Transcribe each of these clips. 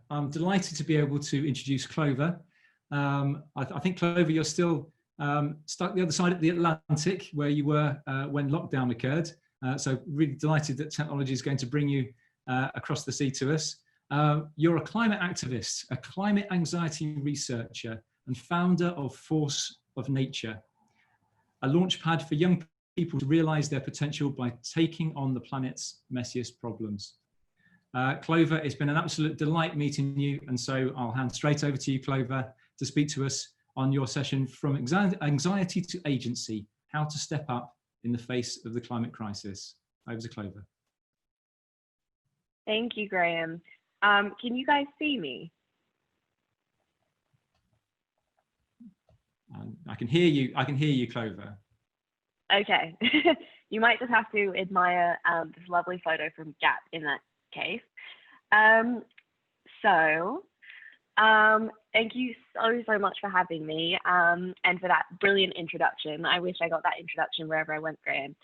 I'm delighted to be able to introduce Clover. I think, Clover, you're still stuck the other side of the Atlantic where you were when lockdown occurred. So really delighted that technology is going to bring you across the sea to us. You're a climate activist, a climate anxiety researcher, and founder of Force of Nature, a launchpad for young people to realize their potential by taking on the planet's messiest problems. Clover, it's been an absolute delight meeting you, and so I'll hand straight over to you, Clover, to speak to us on your session From Anxiety to Agency, How to Step Up in the Face of the Climate Crisis. Over to Clover. Thank you, Graham. Can you guys see me? I can hear you, Clover. Okay. You might just have to admire this lovely photo from Gap in that case. Thank you so much for having me and for that brilliant introduction. I wish I got that introduction wherever I went, Graham.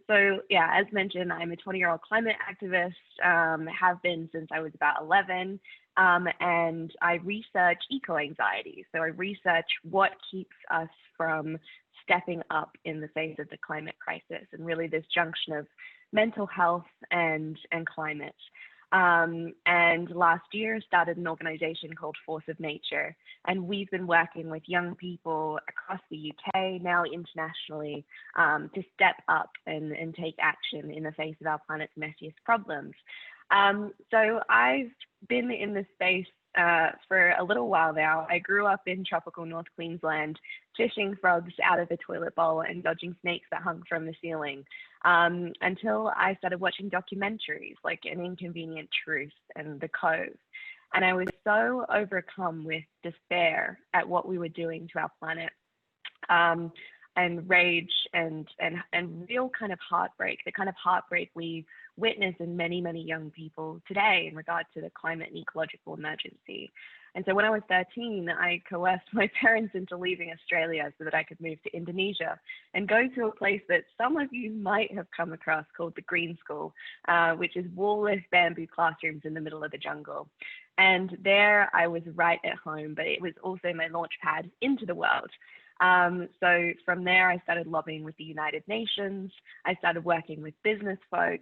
So yeah, as mentioned, I'm a 20-year-old climate activist, have been since I was about 11, and I research eco-anxiety. So I research what keeps us from stepping up in the face of the climate crisis, and really this junction of mental health and climate. And last year started an organization called Force of Nature, and we've been working with young people across the UK, now internationally, to step up and take action in the face of our planet's messiest problems. So I've been in this space for a little while now. I grew up in tropical North Queensland, fishing frogs out of a toilet bowl and dodging snakes that hung from the ceiling, until I started watching documentaries like An Inconvenient Truth and The Cove. And I was so overcome with despair at what we were doing to our planet, and rage and real kind of heartbreak, the kind of heartbreak we witness in many young people today in regard to the climate and ecological emergency. And so when I was 13, I coerced my parents into leaving Australia so that I could move to Indonesia and go to a place that some of you might have come across called the Green School, which is wall-lit bamboo classrooms in the middle of the jungle. And there I was right at home, but it was also my launch pad into the world. So from there, I started lobbying with the United Nations. I started working with business folk.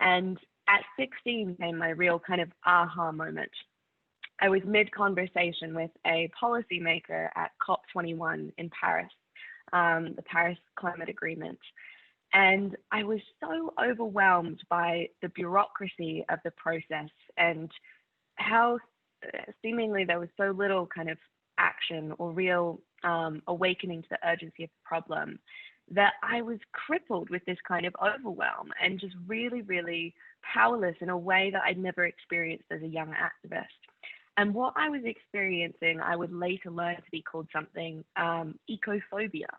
And at 16 came my real kind of aha moment. I was mid-conversation with a policymaker at COP21 in Paris, the Paris Climate Agreement. And I was so overwhelmed by the bureaucracy of the process and how seemingly there was so little kind of action or real awakening to the urgency of the problem, that I was crippled with this kind of overwhelm and just really powerless in a way that I'd never experienced as a young activist. And what I was experiencing, I would later learn to be called something, ecophobia.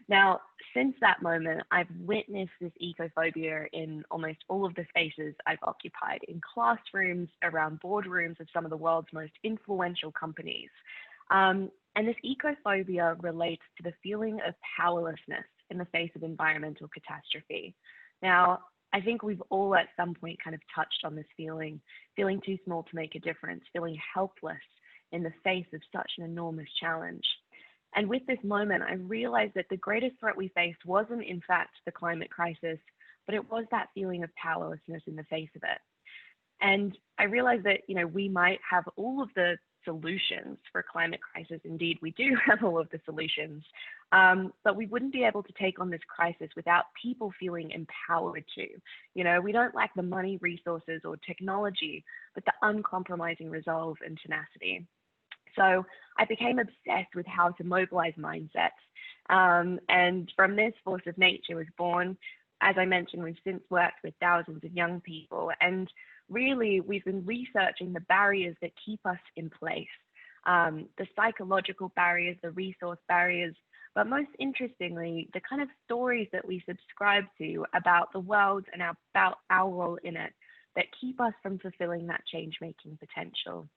Now, since that moment, I've witnessed this ecophobia in almost all of the spaces I've occupied, in classrooms, around boardrooms of some of the world's most influential companies. And this ecophobia relates to the feeling of powerlessness in the face of environmental catastrophe. Now, I think we've all at some point kind of touched on this feeling too small to make a difference, feeling helpless in the face of such an enormous challenge. And with this moment, I realized that the greatest threat we faced wasn't in fact the climate crisis, but it was that feeling of powerlessness in the face of it. And I realized that, we might have all of the solutions for climate crisis. Indeed, we do have all of the solutions, but we wouldn't be able to take on this crisis without people feeling empowered to. We don't lack the money, resources, or technology, but the uncompromising resolve and tenacity. So I became obsessed with how to mobilize mindsets. And from this, Force of Nature was born. As I mentioned, we've since worked with thousands of young people, and really, we've been researching the barriers that keep us in place, the psychological barriers, the resource barriers, but most interestingly, the kind of stories that we subscribe to about the world and about our role in it that keep us from fulfilling that change-making potential.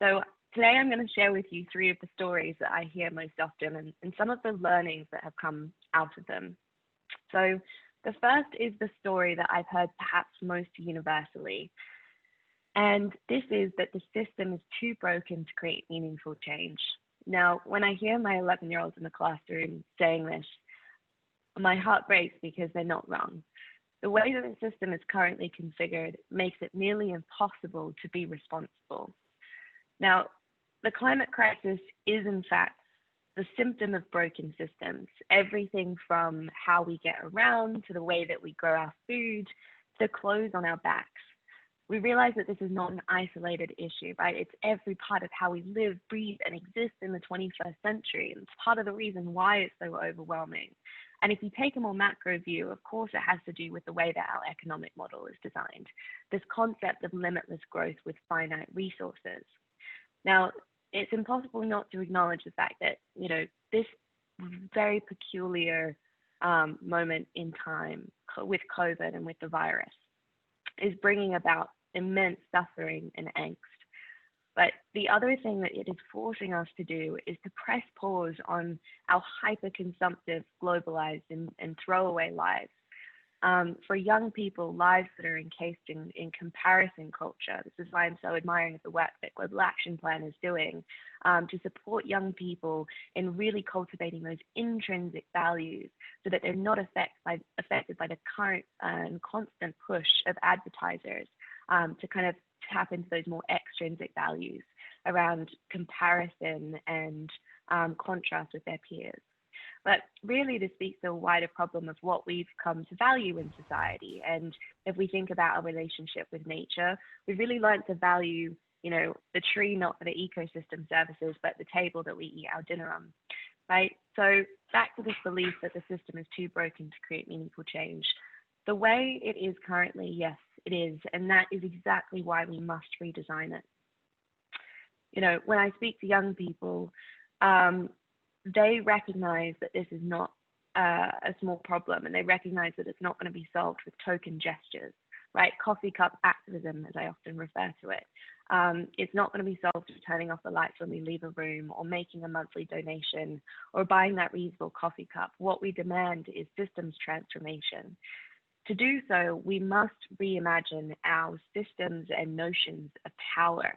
So today I'm going to share with you 3 of the stories that I hear most often and some of the learnings that have come out of them. So the first is the story that I've heard perhaps most universally. And this is that the system is too broken to create meaningful change. Now, when I hear my 11-year-olds in the classroom saying this, my heart breaks because they're not wrong. The way that the system is currently configured makes it nearly impossible to be responsible. Now, the climate crisis is in fact the symptom of broken systems. Everything from how we get around to the way that we grow our food, to the clothes on our backs. We realize that this is not an isolated issue, right? It's every part of how we live, breathe, and exist in the 21st century. And it's part of the reason why it's so overwhelming. And if you take a more macro view, of course, it has to do with the way that our economic model is designed. This concept of limitless growth with finite resources. Now, it's impossible not to acknowledge the fact that, this very peculiar moment in time with COVID and with the virus is bringing about immense suffering and angst. But the other thing that it is forcing us to do is to press pause on our hyper-consumptive, globalized, and throwaway lives. For young people, lives that are encased in comparison culture. This is why I'm so admiring of the work that Global Action Plan is doing to support young people in really cultivating those intrinsic values so that they're not affected by the current and constant push of advertisers to kind of tap into those more extrinsic values around comparison and contrast with their peers. But really, this speaks to a wider problem of what we've come to value in society. And if we think about our relationship with nature, we've really learned to value, the tree not for the ecosystem services, but the table that we eat our dinner on, right? So back to this belief that the system is too broken to create meaningful change. The way it is currently, yes, it is. And that is exactly why we must redesign it. When I speak to young people, they recognize that this is not a small problem, and they recognize that it's not going to be solved with token gestures, right? Coffee cup activism, as I often refer to it. It's not going to be solved with turning off the lights when we leave a room, or making a monthly donation, or buying that reusable coffee cup. What we demand is systems transformation. To do so, we must reimagine our systems and notions of power.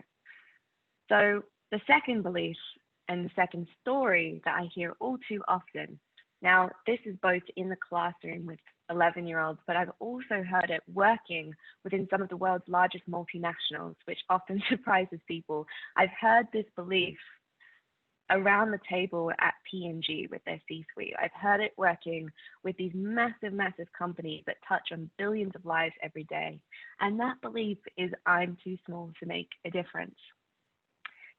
So the second belief and the second story that I hear all too often. Now, this is both in the classroom with 11-year-olds, but I've also heard it working within some of the world's largest multinationals, which often surprises people. I've heard this belief around the table at P&G with their C-suite. I've heard it working with these massive, massive companies that touch on billions of lives every day. And that belief is, I'm too small to make a difference.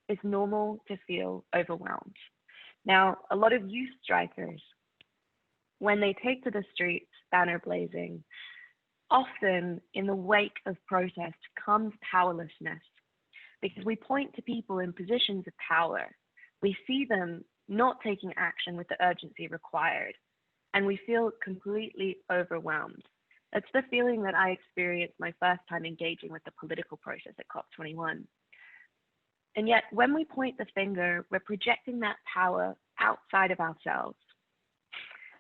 It's normal to feel overwhelmed. Now, a lot of youth strikers, when they take to the streets, banner blazing, often in the wake of protest comes powerlessness, because we point to people in positions of power. We see them not taking action with the urgency required, and we feel completely overwhelmed. That's the feeling that I experienced my first time engaging with the political process at COP21. And yet, when we point the finger, we're projecting that power outside of ourselves.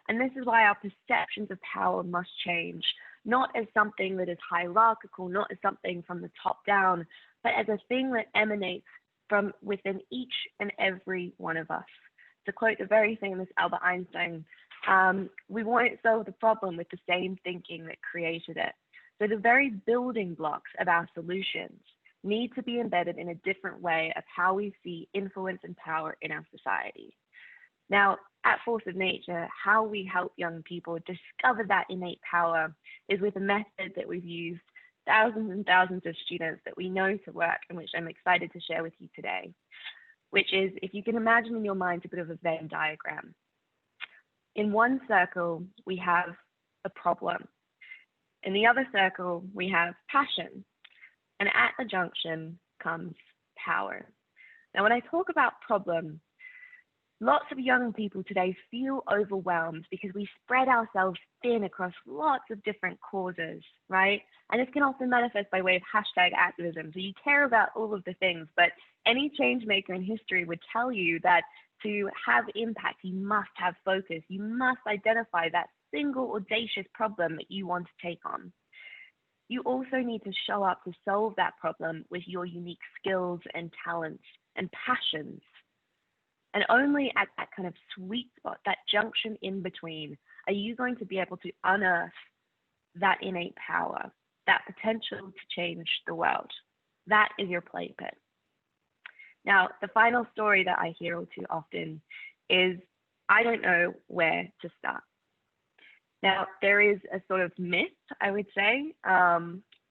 And this is why our perceptions of power must change, not as something that is hierarchical, not as something from the top down, but as a thing that emanates from within each and every one of us. To quote the very famous Albert Einstein, we won't solve the problem with the same thinking that created it. So the very building blocks of our solutions need to be embedded in a different way of how we see influence and power in our society. Now, at Force of Nature, how we help young people discover that innate power is with a method that we've used thousands and thousands of students that we know to work, and which I'm excited to share with you today, which is, if you can imagine in your mind a bit of a Venn diagram. In one circle, we have a problem. In the other circle, we have passion. And at the junction comes power. Now, when I talk about problem, lots of young people today feel overwhelmed because we spread ourselves thin across lots of different causes, right? And this can often manifest by way of hashtag activism. So you care about all of the things, but any change maker in history would tell you that to have impact, you must have focus. You must identify that single audacious problem that you want to take on. you also need to show up to solve that problem with your unique skills and talents and passions. And only at that kind of sweet spot, that junction in between, are you going to be able to unearth that innate power, that potential to change the world. That is your play pit. Now, the final story that I hear all too often is, I don't know where to start. Now, there is a sort of myth, I would say,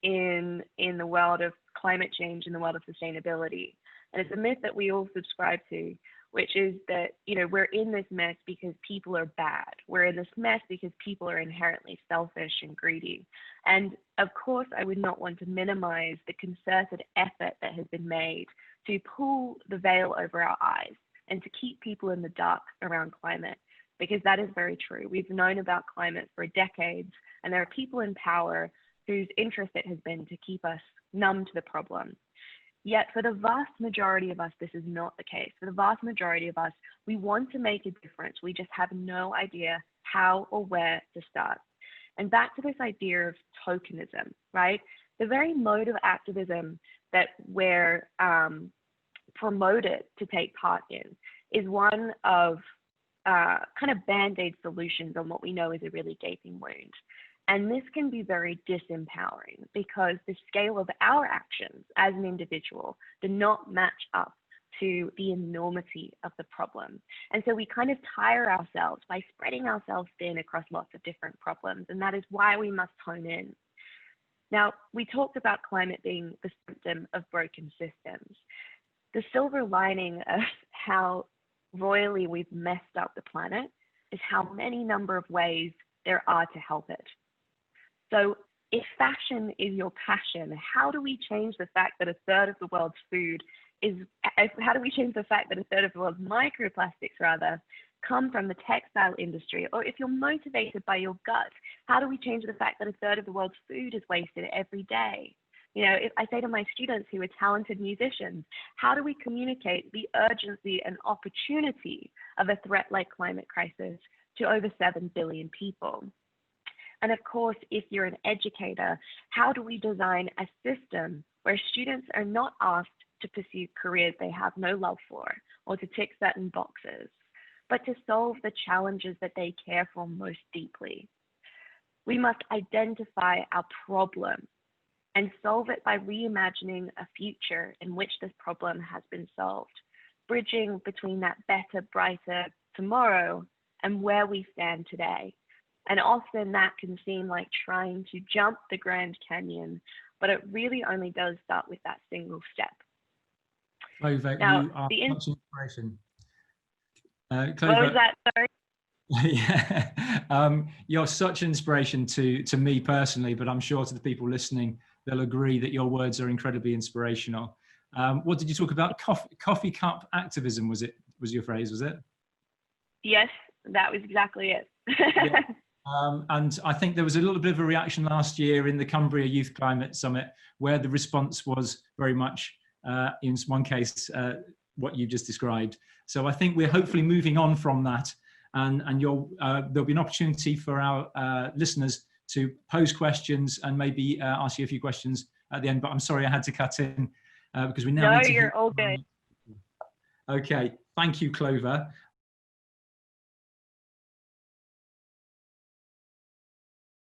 in the world of climate change, in the world of sustainability. And it's a myth that we all subscribe to, which is that, we're in this mess because people are bad. We're in this mess because people are inherently selfish and greedy. And of course, I would not want to minimize the concerted effort that has been made to pull the veil over our eyes and to keep people in the dark around climate, because that is very true. We've known about climate for decades, and there are people in power whose interest it has been to keep us numb to the problem. Yet for the vast majority of us, this is not the case. For the vast majority of us, we want to make a difference. We just have no idea how or where to start. And back to this idea of tokenism, right? The very mode of activism that we're promoted to take part in is one of kind of band-aid solutions on what we know is a really gaping wound. And this can be very disempowering because the scale of our actions as an individual do not match up to the enormity of the problem. And so we kind of tire ourselves by spreading ourselves thin across lots of different problems. And that is why we must hone in. Now, we talked about climate being the symptom of broken systems. The silver lining of how royally we've messed up the planet is how many number of ways there are to help it. So if fashion is your passion, how do we change the fact that a third of the world's food how do we change the fact that a third of the world's microplastics come from the textile industry? Or if you're motivated by your gut, how do we change the fact that a third of the world's food is wasted every day? If I say to my students who are talented musicians, how do we communicate the urgency and opportunity of a threat like climate crisis to over 7 billion people? And of course, if you're an educator, how do we design a system where students are not asked to pursue careers they have no love for or to tick certain boxes, but to solve the challenges that they care for most deeply? We must identify our problem and solve it by reimagining a future in which this problem has been solved, bridging between that better, brighter tomorrow and where we stand today. And often that can seem like trying to jump the Grand Canyon, but it really only does start with that single step. Clover, now, you are much inspiration. Clover, what was that, sorry? Yeah, you're such an inspiration to me personally, but I'm sure to the people listening, they'll agree that your words are incredibly inspirational. What did you talk about? Coffee cup activism, was your phrase, was it? Yes, that was exactly it. Yeah. And I think there was a little bit of a reaction last year in the Cumbria Youth Climate Summit, where the response was very much, in one case, what you just described. So I think we're hopefully moving on from that, and there'll be an opportunity for our listeners to pose questions and maybe ask you a few questions at the end. But I'm sorry I had to cut in because we now. No, you're all good. Okay, thank you, Clover.